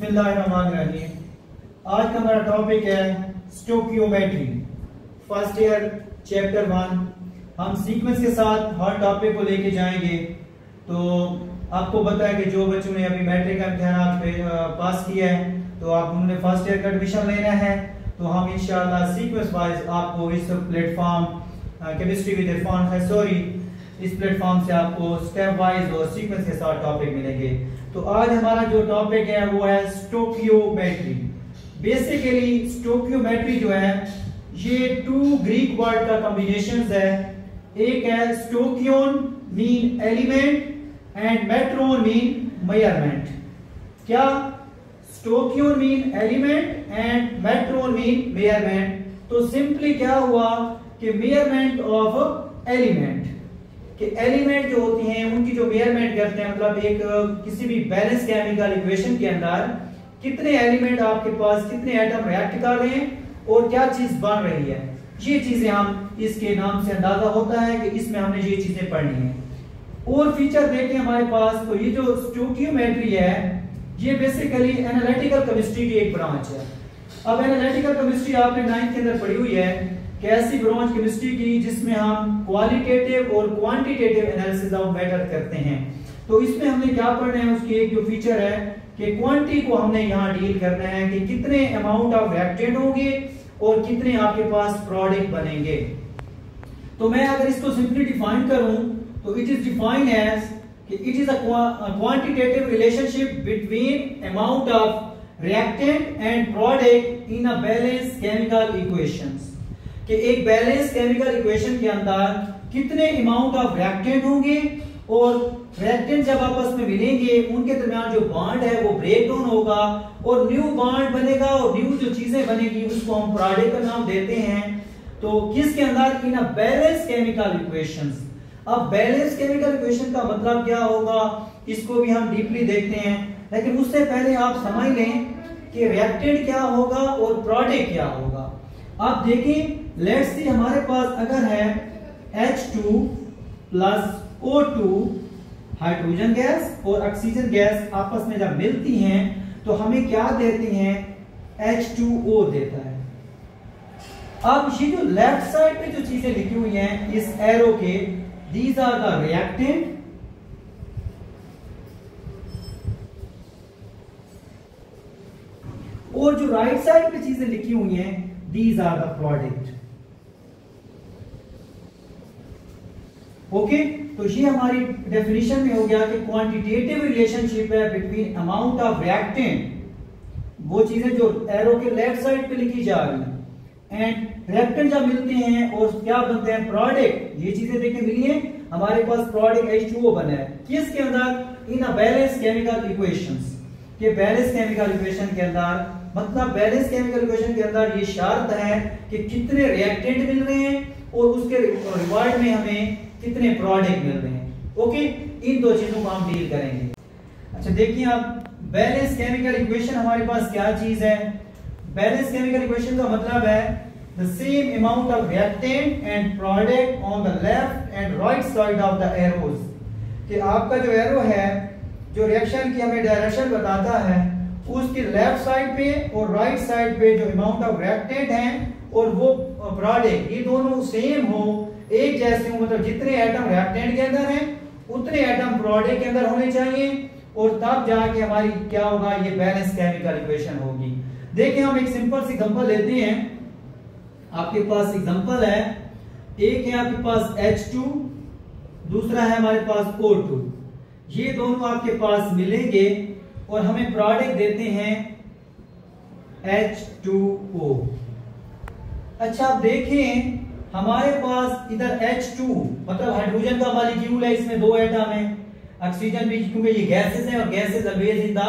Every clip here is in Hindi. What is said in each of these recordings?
बिस्मिल्लाहिर्रहमानिर्रहीम। आज का हमारा टॉपिक है स्टोकियोमेट्री, फर्स्ट ईयर चैप्टर 1। हम सीक्वेंस के साथ हर टॉपिक को लेके जाएंगे। तो आपको पता है कि जो बच्चों ने अभी मैट्रिक का इम्तिहान पास किया है तो आप उन्होंने फर्स्ट ईयर का एडमिशन लेना है। तो हम इंशाल्लाह सीक्वेंस वाइज आपको इस प्लेटफॉर्म केमिस्ट्री विद इरफान खैसोरी, इस प्लेटफॉर्म से आपको स्टेप वाइज और सीक्वेंस के साथ टॉपिक मिलेंगे। तो आज हमारा जो टॉपिक है वो है स्टोकियोमेट्री। बेसिकली स्टोकियोमेट्री जो है ये टू ग्रीक वर्ड का कॉम्बिनेशन है। एक है stoichion mean element and metron mean measurement. क्या? Stoichion mean element and metron mean measurement. तो सिंपली क्या हुआ कि मेजरमेंट ऑफ एलिमेंट कि एलिमेंट जो होती हैं उनकी जो मेजरमेंट करते हैं, मतलब एक किसी भी बैलेंस केमिकल इक्वेशन के अंदर कितने एलिमेंट आपके पास, कितने एटम रिएक्ट कर रहे हैं और क्या चीज बन रही है, ये चीजें हम इसके नाम से अंदाजा होता है कि इसमें हमने ये चीजें पढ़नी है। और फीचर देखें हमारे पास, तो ये जो स्टोकियोमेट्री है ये बेसिकली एनालिटिकल केमिस्ट्री की एक ब्रांच है। अब एनालिटिकल केमिस्ट्री आपने 9th के अंदर पढ़ी हुई है कि ऐसी ब्रांच केमिस्ट्री की जिसमें हम क्वालिटेटिव और क्वांटिटेटिव एनालिसिस ऑफ मैटर करते हैं। तो इसमें हमने क्या पढ़ना है, उसकी एक जो फीचर है कि क्वांटिटी को हमने यहाँ डील करना है कि कितने अमाउंट ऑफ रिएक्टेंट होंगे और कितने आपके पास प्रोडक्ट बनेंगे। तो मैं अगर इसको सिंपली डिफाइन करूं तो इट इज डिफाइंड एज कि it is a quantitative relationship between amount of reactant and product in a balance chemical equations. कि एक बैलेंस केमिकल इक्वेशन के अंदर कितने अमाउंट ऑफ रिएक्टेंट होंगे और रिएक्टेंट जब आपस में मिलेंगे उनके दरमियान जो बॉन्ड है वो ब्रेक डाउन होगा और न्यू बॉन्ड बनेगा और न्यू जो चीजें बनेगी उसको हम प्रोडक्ट का नाम देते हैं। तो किसके अंदर? इन अ बैलेंस केमिकल इक्वेशंस। अब बैलेंस केमिकल इक्वेशन का मतलब क्या होगा इसको भी हम डीपली देखते हैं, लेकिन उससे पहले आप समझ लें कि रिएक्टेंट क्या होगा और प्रोडक्ट क्या होगा। आप देखें, लेट्स सी हमारे पास अगर है H2 plus O2 hydrogen gas और ऑक्सीजन गैस आपस में जब मिलती हैं तो हमें क्या देते हैं? H2O देता है। अब ये जो लेफ्ट साइड पे जो चीजें लिखी हुई हैं इस एरो के, दीज आर द रिएक्टेंट और जो राइट साइड पे चीजें लिखी हुई हैं these are the product. Okay, तो ये हमारी डेफिनेशन में हो गया कि क्वांटिटेटिव रिलेशनशिप है बिटवीन अमाउंट ऑफ रिएक्टेंट, वो चीजें जो एरो के लेफ्ट साइड पे लिखी जा रही हैं, एंड रिएक्टेंट जब मिलते हैं और क्या बनते हैं? प्रोडक्ट। ये चीजें देखें मिली है, हमारे पास प्रोडक्ट H2O बना है किसके अंदर? इन अ बैलेंस केमिकल इक्वेशंस। के बैलेंस केमिकल इक्वेशन के अंदर, मतलब बैलेंस केमिकल इक्वेशन के अंदर ये शर्त है कि कितने रिएक्टेंट मिल रहे हैं और उसके रिवार्ड में हमें कितने प्रोडक्ट मिल रहे हैं। ओके, इन दो चीजों को हम डील करेंगे। अच्छा देखिए, आप बैलेंस केमिकल इक्वेशन हमारे पास क्या चीज है? बैलेंस केमिकल इक्वेशन का मतलब है the same amount of reactant and product on the left and right side of the arrows. कि आपका जो एरो है जो रिएक्शन की हमें डायरेक्शन बताता है उसके लेफ्ट साइड पे और राइट साइड पे जो अमाउंट ऑफ रिएक्टेंट हैं और वो प्रोडक्ट ये दोनों सेम हो, एक जैसे हो, मतलब जितने एटम रिएक्टेंट के अंदर हैं उतने एटम प्रोडक्ट के अंदर होने चाहिए और तब जाके हमारी क्या होगा? ये बैलेंस केमिकल इक्वेशन होगी। देखिए, हम एक सिंपल सी एग्जांपल लेते हैं। आपके पास एग्जांपल है, एक है आपके पास H2, दूसरा है हमारे पास O2। ये दोनों आपके पास मिलेंगे और हमें प्रोडक्ट देते हैं H2O। अच्छा आप देखें, हमारे पास इधर H2 मतलब हाइड्रोजन का मॉलिक्यूल है, इसमें दो एटम है, ऑक्सीजन भी क्योंकि ये गैसेस हैं और gases always in the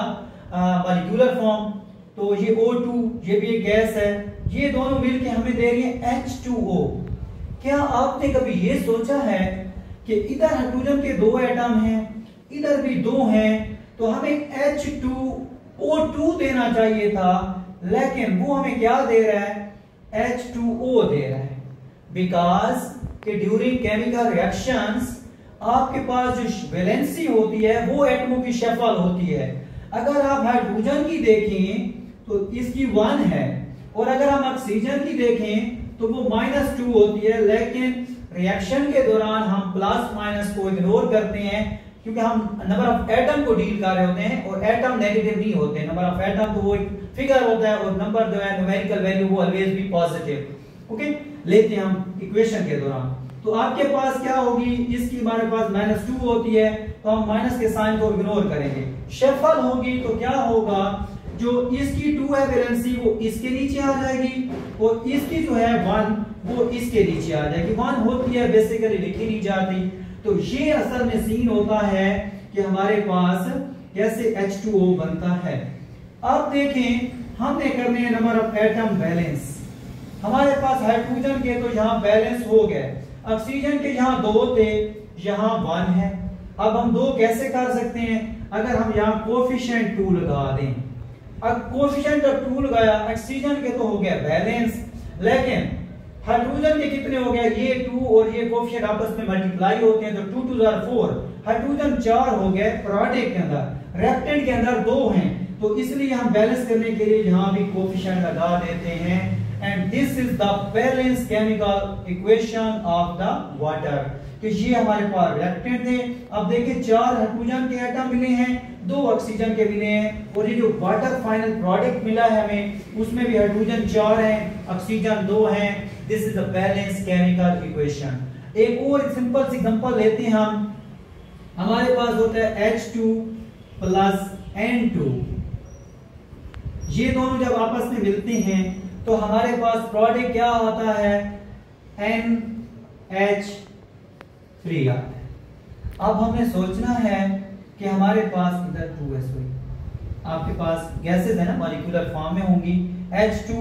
molecular form. तो ये O2 ये भी एक गैस है, ये दोनों मिलके हमें दे रही है H2O। क्या आपने कभी ये सोचा है कि इधर हाइड्रोजन के दो एटम हैं, इधर भी दो हैं, तो हमें H2O2 देना चाहिए था, लेकिन वो हमें क्या दे रहा है? H2O दे रहा है। बिकॉज कि ड्यूरिंग केमिकल रिएक्शंस आपके पास जो वैलेंसी होती है वो एटमों की शफल होती है, अगर आप हाइड्रोजन की देखें तो इसकी 1 है, और अगर हम ऑक्सीजन की देखें तो वो -2 होती है, लेकिन रिएक्शन के दौरान हम प्लस माइनस को इग्नोर करते हैं क्योंकि हम नंबर ऑफ एटम को डील कर रहे होते हैं, और एटम नेगेटिव नहीं होते। नंबर ऑफ एटम तो वो एक फिगर होता है, और नंबर जो है न्यूमेरिकल वैल्यू वो ऑलवेज भी पॉजिटिव। ओके, लेते हैं हम इक्वेशन के दौरान। तो आपके पास क्या होगी, इसकी हमारे पास -2 होती है, तो हम माइनस के साइन को इग्नोर करेंगे। शफल होगी तो क्या होगा, जो इसकी 2 है वैलेंसी वो इसके नीचे आ जाएगी, और इसकी जो है 1 वो इसके नीचे आ जाएगी। 1 होती है बेसिकली लिखी नहीं जाती। तो ये असल में सीन होता है कि हमारे पास कैसे H2O बनता है। अब देखें हमने करने हैं नंबर ऑफ एटम बैलेंस। हमारे पास हाइड्रोजन के तो यहाँ बैलेंस हो गए, ऑक्सीजन के यहाँ 2 थे, यहाँ 1 है। अब हम 2 कैसे कर सकते हैं, अगर हम यहाँ कोफिशिएंट 2 लगा दें। अब कोफिशिएंट जब 2 लगाया, ऑक्सीजन के तो हो गया बैलेंस, लेकिन हाइड्रोजन के कितने हो गए, ये 2 और ये कोफिशिएंट आपस में मल्टीप्लाई होते हैं, तो 2 2 आर 4, हाइड्रोजन 4 हो गए प्रोडक्ट के अंदर, रिएक्टेंट के अंदर 2 हैं, तो इसलिए हम बैलेंस करने के लिए यहां भी कोफिशिएंट लगा देते हैं। And this is the balance chemical equation of the water. तो ये हमारे पास रिएक्टेंट थे। अब देखिए 4 हाइड्रोजन के एटम मिले हैं, 2 ऑक्सीजन के मिले हैं, और ये जो वाटर फाइनल प्रोडक्ट मिला है हमें, उसमें भी हाइड्रोजन 4 है, ऑक्सीजन 2 है। This is the balance chemical equation. एक और सिंपल सी एग्जांपल लेते हैं हम। हमारे पास होता है H2 प्लस N2, ये दोनों जब आपस में मिलते हैं तो हमारे पास प्रोडक्ट क्या होता है, NH3 आता है। अब हमें सोचना है कि हमारे पास इधर 2s हुई, आपके पास गैसेस है ना, मॉलिक्यूलर फॉर्म में होंगी, H2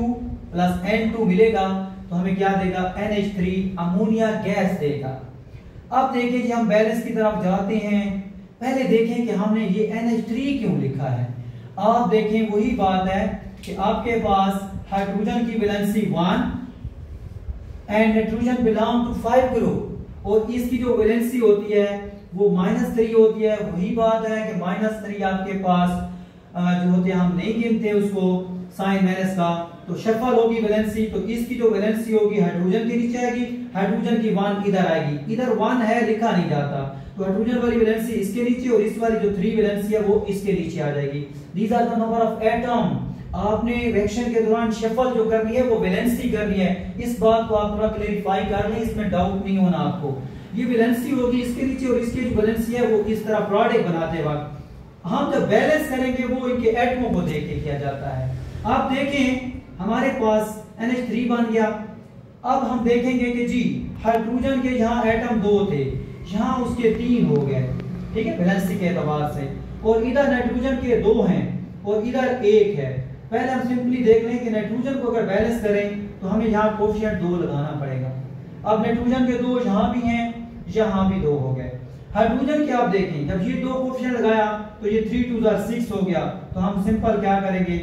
प्लस N2 मिलेगा तो हमें क्या देगा, NH3 अमोनिया गैस देगा। अब देखिए कि हम बैलेंस की तरफ जाते हैं, पहले देखें कि हमने ये NH3 क्यों लिखा है। आप देखें वही बात है कि आपके पास हाइड्रोजन की valency 1 and nitrogen belong to 5 group, और इसकी जो वैलेंसी होती है वो -3 होती है। वही बात है कि -3 आपके पास जो होते हैं हम नहीं गिनते उसको साइन माइनस का, तो शफल होगी वैलेंसी, तो इसकी जो वैलेंसी होगी हाइड्रोजन के नीचे आएगी, हाइड्रोजन की 1 इधर आएगी, इधर 1 है लिखा नहीं जाता, तो हाइड्रोजन वाली वैलेंसी इसके नीचे और इस वाली जो 3 वैलेंसी है वो इसके नीचे आ जाएगी। These are the number of atom. आपने रिएक्शन के दौरान शफल जो करनी है वो वैलेंसी करनी है, इस बात को आप थोड़ा क्लेरिफाई कर लें, इसमें डाउट नहीं होना आपको। ये वैलेंसी होगी इसके नीचे और इसकी जो वैलेंसी है वो इस तरह प्रोडक्ट बनाते वक्त हम जब बैलेंस करेंगे वो इनके एटमों को देख के किया जाता है। आप देखें हमारे पास NH3 बन गया। अब हम देखेंगे कि जी हाइड्रोजन के यहाँ एटम 2 थे, यहाँ उसके 3 हो गए, ठीक है, वैलेंसी के एतबार से, और इधर नाइट्रोजन के 2 हैं और इधर 1 है। पहले हम सिंपली देख लें कि नाइट्रोजन को अगर बैलेंस करें तो हमें यहाँ कोफिशिएंट 2 लगाना पड़ेगा। अब नाइट्रोजन के 2 यहाँ भी हैं, यहाँ भी 2 हो गए। हाइड्रोजन के आप देखें जब ये 2 कोफिशिएंट लगाया तो ये 3 2 6 हो गया, तो हम सिंपल क्या करेंगे,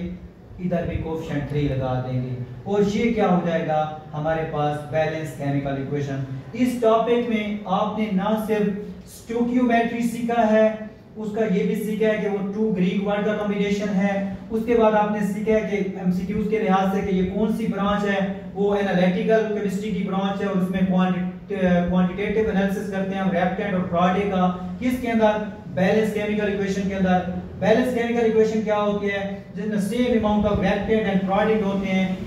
इधर भी कोफिशिएंट 3 लगा देंगे, और ये क्या हो जाएगा हमारे पास बैलेंस केमिकल इक्वेशन। इस टॉपिक में आपने ना सिर्फ स्टोकियोमेट्री सीखा है, उसका ये भी सीखा है कि वो 2 ग्रीक वर्ड का कॉम्बिनेशन है। उसके बाद आपने सीखा है कि एमसीक्यूज के लिहाज से कि ये कौन सी ब्रांच है, वो एनालिटिकल केमिस्ट्री की ब्रांच है, और उसमें क्वांटिटेटिव एनालिसिस करते हैं हम रिएक्टेंट और प्रोडक्ट का, किसके अंदर, बैलेंस केमिकल इक्वेशन के अंदर। बैलेंस केमिकल इक्वेशन क्या होती है, जिसमें same amount of reactant and product होते हैं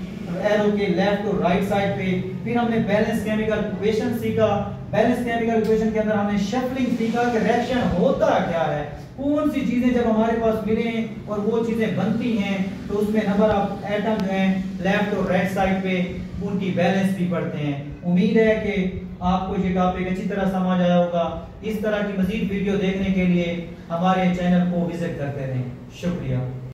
एरो के लेफ्ट और राइट साइड पे। फिर हमने बैलेंस केमिकल इक्वेशन सीखा। बैलेंस केमिकल इक्वेशन के अंदर हमने शफलिंग सीखा कि रिएक्शन होता क्या है, कौन सी चीजें जब हमारे पास मिले और वो चीजें बनती हैं तो उसमें नंबर ऑफ एटम जो हैं लेफ्ट और राइट साइड पे उनकी बैलेंस भी पढ़ते हैं। उम्मीद है कि आपको ये टॉपिक अच्छी तरह समझ आया होगा। इस तरह की मजीद वीडियो देखने के लिए हमारे चैनल को विजिट करते रहें। शुक्रिया।